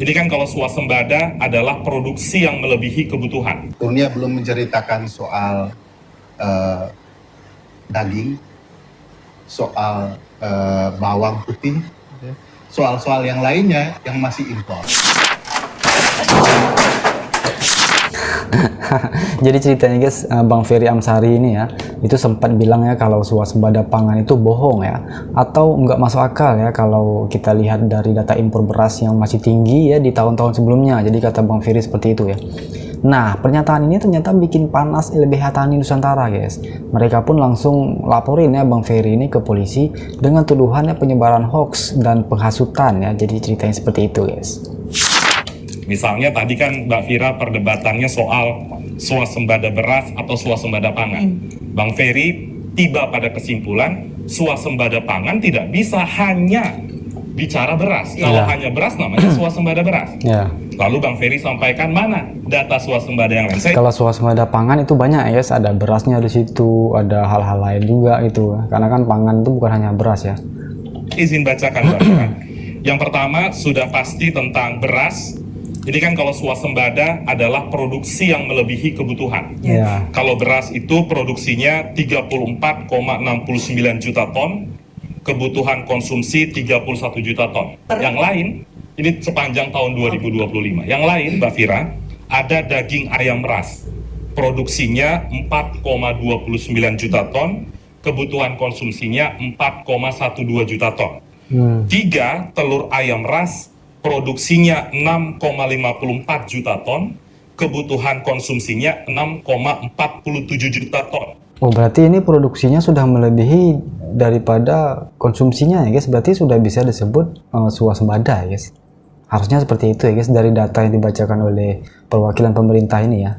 Jadi kan kalau swasembada adalah produksi yang melebihi kebutuhan. Dunia belum menceritakan soal daging, soal bawang putih, soal-soal yang lainnya yang masih impor. Jadi ceritanya guys, Bang Ferry Amsari ini ya, itu sempat bilang ya kalau swasembada pangan itu bohong ya, atau nggak masuk akal ya kalau kita lihat dari data impor beras yang masih tinggi ya di tahun-tahun sebelumnya. Jadi kata Bang Ferry seperti itu ya. Nah, pernyataan ini ternyata bikin panas LBH Tani Nusantara guys. Mereka pun langsung laporin ya Bang Ferry ini ke polisi dengan tuduhannya penyebaran hoax dan penghasutan ya. Jadi ceritanya seperti itu guys. Misalnya tadi kan Mbak Vira perdebatannya soal swasembada beras atau swasembada pangan. Bang Ferry tiba pada kesimpulan swasembada pangan tidak bisa hanya bicara beras. Kalau hanya beras namanya swasembada beras. Lalu Bang Ferry sampaikan mana data swasembada yang lain? Kalau swasembada pangan itu banyak ya, ada berasnya di situ, ada hal-hal lain juga itu. Karena kan pangan itu bukan hanya beras ya. Izin bacakan Bang Ferry. Yang pertama sudah pasti tentang beras. Jadi kan kalau swasembada adalah produksi yang melebihi kebutuhan. Kalau beras itu produksinya 34,69 juta ton, kebutuhan konsumsi 31 juta ton. Yang lain, ini sepanjang tahun 2025. Yang lain, Mbak Vira, ada daging ayam ras. Produksinya 4,29 juta ton, kebutuhan konsumsinya 4,12 juta ton. 3, telur ayam ras, produksinya 6,54 juta ton, kebutuhan konsumsinya 6,47 juta ton. Oh, berarti ini produksinya sudah melebihi daripada konsumsinya ya guys. Berarti sudah bisa disebut swasembada ya guys. Harusnya seperti itu ya guys dari data yang dibacakan oleh perwakilan pemerintah ini ya.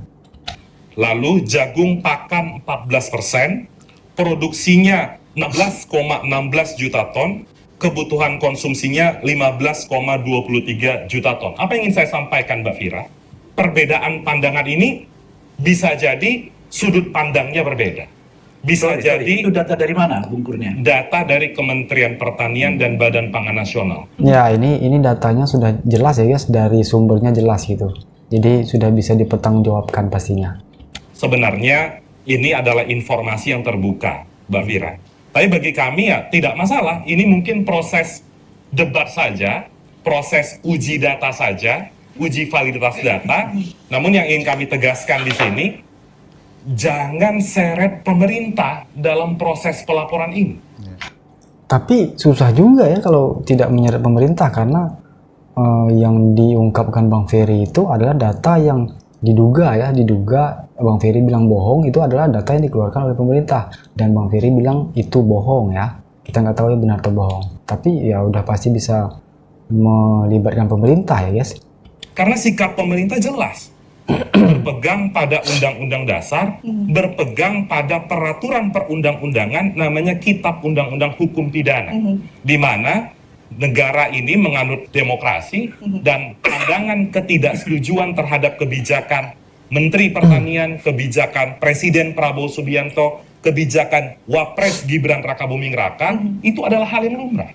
Lalu jagung pakan 14%, produksinya 16,16 juta ton, kebutuhan konsumsinya 15,23 juta ton. Apa yang ingin saya sampaikan Mbak Vira? Perbedaan pandangan ini bisa jadi sudut pandangnya berbeda. Bisa jadi itu data dari mana Bung Kurnia? Data dari Kementerian Pertanian dan Badan Pangan Nasional. Ya, ini datanya sudah jelas ya guys, dari sumbernya jelas gitu. Jadi sudah bisa dipertanggungjawabkan pastinya. Sebenarnya ini adalah informasi yang terbuka, Mbak Vira. Tapi bagi kami ya tidak masalah, ini mungkin proses debat saja, proses uji data saja, uji validitas data. Namun yang ingin kami tegaskan di sini, jangan seret pemerintah dalam proses pelaporan ini. Tapi susah juga ya kalau tidak menyeret pemerintah, karena yang diungkapkan Bang Ferry itu adalah data yang diduga Bang Ferry bilang bohong, itu adalah data yang dikeluarkan oleh pemerintah, dan Bang Ferry bilang itu bohong ya. Kita nggak tahu ya benar atau bohong, tapi ya udah pasti bisa melibatkan pemerintah ya guys. Karena sikap pemerintah jelas, berpegang pada undang-undang dasar, berpegang pada peraturan perundang-undangan namanya Kitab Undang-Undang Hukum Pidana, di mana negara ini menganut demokrasi dan pandangan ketidaksetujuan terhadap kebijakan Menteri Pertanian, kebijakan Presiden Prabowo Subianto, kebijakan Wapres Gibran Rakabuming Raka, itu adalah hal yang lumrah.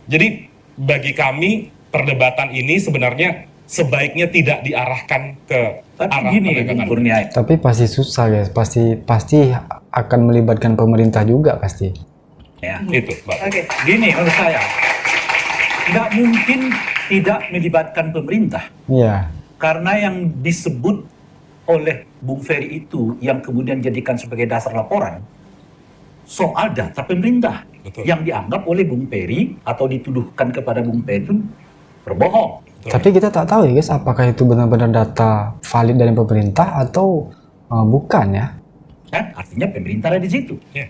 Jadi bagi kami perdebatan ini sebenarnya sebaiknya tidak diarahkan ke arah penegakan hukum. Tapi pasti susah guys, pasti akan melibatkan pemerintah juga pasti. Ya. Itu, Pak. Oke, gini menurut saya, nggak mungkin tidak melibatkan pemerintah. Iya. Karena yang disebut oleh Bung Ferry itu yang kemudian jadikan sebagai dasar laporan soal data pemerintah. Betul. Yang dianggap oleh Bung Ferry atau dituduhkan kepada Bung Ferry itu berbohong. Betul. Tapi kita tak tahu ya guys, apakah itu benar-benar data valid dari pemerintah atau bukan ya? Kan? Artinya pemerintah ada di situ. Yeah.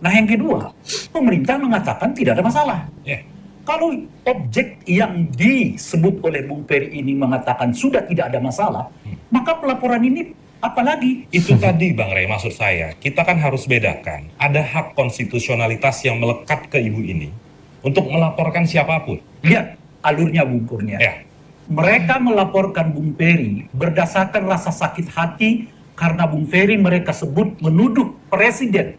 Nah yang kedua, pemerintah mengatakan tidak ada masalah. Yeah. Kalau objek yang disebut oleh Bung Ferry ini mengatakan sudah tidak ada masalah, maka pelaporan ini apalagi? Itu tadi Bang Rey, maksud saya, kita kan harus bedakan. Ada hak konstitusionalitas yang melekat ke ibu ini untuk melaporkan siapapun. Lihat alurnya Bung Kurnia. Ya. Mereka melaporkan Bung Ferry berdasarkan rasa sakit hati karena Bung Ferry mereka sebut menuduh presiden,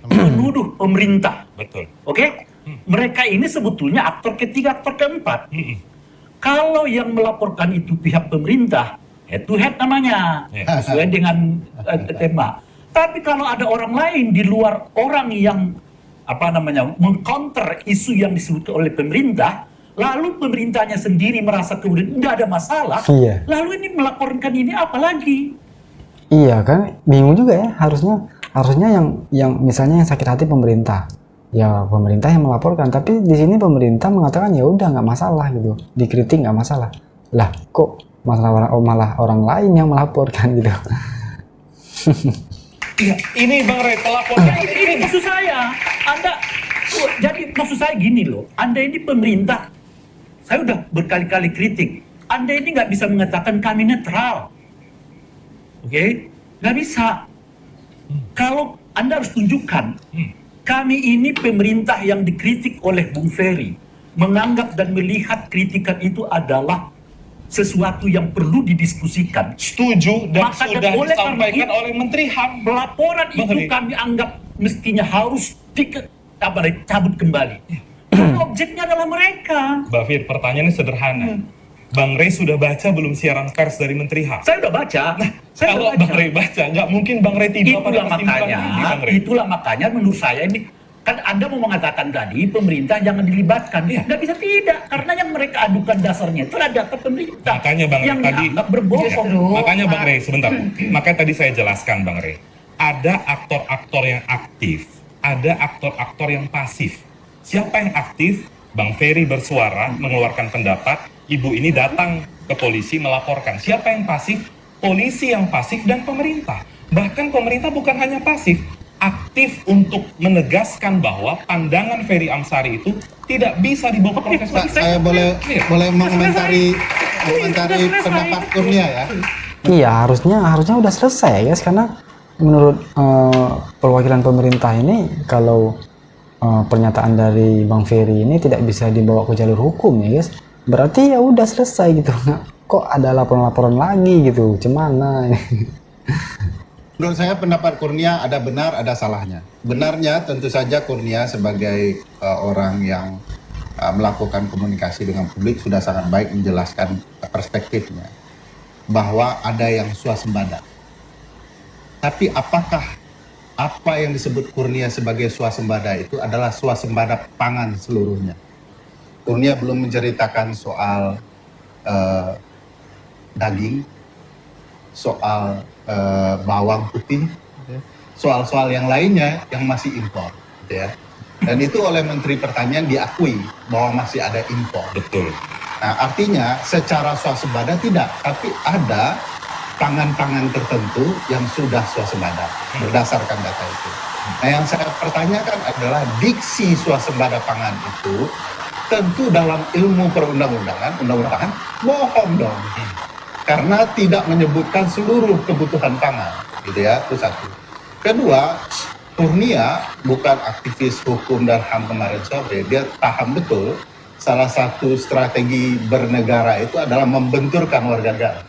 menuduh pemerintah. Betul. Oke? Mereka ini sebetulnya aktor ketiga, aktor keempat. Kalau yang melaporkan itu pihak pemerintah, head to head namanya, sesuai dengan tema. Tapi kalau ada orang lain di luar orang yang mengcounter isu yang disebut oleh pemerintah, lalu pemerintahnya sendiri merasa kemudian tidak ada masalah, Iya. lalu ini melaporkan ini apa lagi? Iya kan, bingung juga ya. Harusnya yang misalnya yang sakit hati pemerintah, ya pemerintah yang melaporkan. Tapi di sini pemerintah mengatakan ya udah nggak masalah gitu, dikritik nggak masalah. Lah kok malah orang lain yang melaporkan gitu. Iya, ini Bang Rey pelapornya Ini maksud saya, maksud saya gini loh, Anda ini pemerintah, saya udah berkali-kali kritik, Anda ini nggak bisa mengatakan kami netral, oke? Nggak bisa. Kalau Anda harus tunjukkan, kami ini pemerintah yang dikritik oleh Bung Ferry, menganggap dan melihat kritikan itu adalah sesuatu yang perlu didiskusikan. setuju dan Maka sudah oleh disampaikan karena itu, oleh Menteri HAM. Laporan Bang itu Rey. kami anggap mestinya harus cabut kembali. Karena objeknya adalah mereka. Mbak Fir, pertanyaannya sederhana. Bang Rey sudah baca belum siaran pers dari Menteri HAM? Saya udah baca. Saya Kalau udah Bang Rey baca, nggak mungkin Bang Rey tiba pada kesimpulan ini, Bang Rey. Itulah makanya menurut saya ini, kan Anda mau mengatakan tadi pemerintah jangan dilibatkan. Nggak bisa tidak, karena yang mereka adukan dasarnya itu adalah data pemerintah. Makanya Bang Rey yang tadi dianggap berbohong. Makanya Bang Rey sebentar. Makanya tadi saya jelaskan Bang Rey. Ada aktor-aktor yang aktif, ada aktor-aktor yang pasif. Siapa yang aktif? Bang Ferry bersuara, mengeluarkan pendapat, ibu ini datang ke polisi melaporkan. Siapa yang pasif? Polisi yang pasif dan pemerintah. Bahkan pemerintah bukan hanya pasif, aktif untuk menegaskan bahwa pandangan Ferry Amsari itu tidak bisa dibawa ke proses Pak, hukum. saya boleh mengomentari pendapat Kurnia ya. Iya, harusnya udah selesai guys, karena menurut perwakilan pemerintah ini kalau pernyataan dari Bang Ferry ini tidak bisa dibawa ke jalur hukum ya guys, berarti ya udah selesai gitu. Kok ada laporan-laporan lagi gitu, cemana? Menurut saya pendapat Kurnia ada benar, ada salahnya. Benarnya tentu saja Kurnia sebagai orang yang melakukan komunikasi dengan publik sudah sangat baik menjelaskan perspektifnya. Bahwa ada yang swasembada. Tapi apakah apa yang disebut Kurnia sebagai swasembada itu adalah swasembada pangan seluruhnya? Kurnia belum menceritakan soal daging, soal bawang putih, soal-soal yang lainnya yang masih impor, gitu ya. Dan itu oleh Menteri Pertanian diakui bahwa masih ada impor. Betul. Nah, artinya secara swasembada tidak, tapi ada pangan-pangan tertentu yang sudah swasembada berdasarkan data itu. Nah, yang saya pertanyakan adalah diksi swasembada pangan itu tentu dalam ilmu perundang-undangan, bohong dong. Karena tidak menyebutkan seluruh kebutuhan pangan, gitu ya, itu satu. Kedua, Kurnia bukan aktivis hukum dan HAM kemarin sore, dia paham betul salah satu strategi bernegara itu adalah membenturkan warga negara.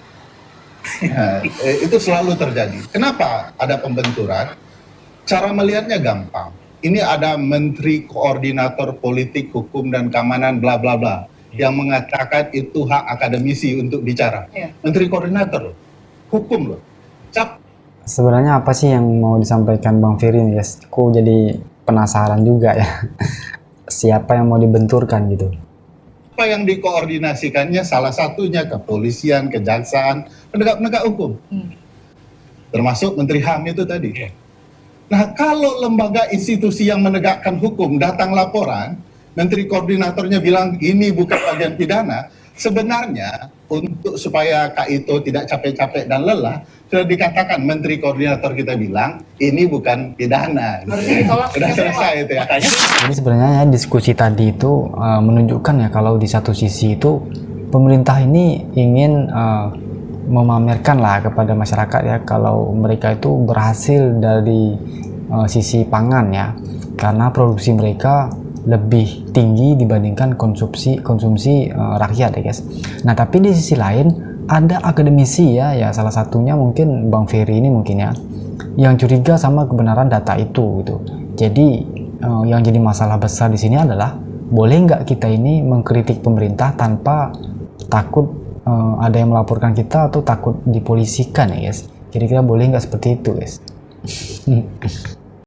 Nah, itu selalu terjadi. Kenapa ada pembenturan? Cara melihatnya gampang. Ini ada Menteri Koordinator Politik, Hukum dan Keamanan bla bla bla yang mengatakan itu hak akademisi untuk bicara. Menteri Koordinator loh, hukum loh. Cap. Sebenarnya apa sih yang mau disampaikan Bang Ferry nih guys? Aku jadi penasaran juga ya. Siapa yang mau dibenturkan gitu? Apa yang dikoordinasikannya salah satunya kepolisian, kejaksaan, penegak-penegak hukum. Termasuk Menteri HAM itu tadi. Nah, kalau lembaga institusi yang menegakkan hukum datang laporan, Menteri Koordinatornya bilang ini bukan bagian pidana, sebenarnya untuk supaya Kak Ito tidak capek-capek dan lelah, sudah dikatakan Menteri Koordinator kita bilang ini bukan pidana. Sudah selesai itu ya. Jadi sebenarnya ya, diskusi tadi itu menunjukkan ya kalau di satu sisi itu pemerintah ini ingin memamerkan lah kepada masyarakat ya kalau mereka itu berhasil dari sisi pangan ya, karena produksi mereka lebih tinggi dibandingkan konsumsi rakyat ya guys. Nah tapi di sisi lain ada akademisi ya salah satunya mungkin Bang Ferry ini mungkin ya yang curiga sama kebenaran data itu gitu. Jadi yang jadi masalah besar di sini adalah boleh nggak kita ini mengkritik pemerintah tanpa takut ada yang melaporkan kita atau takut dipolisikan ya guys. Kira-kira boleh nggak seperti itu guys?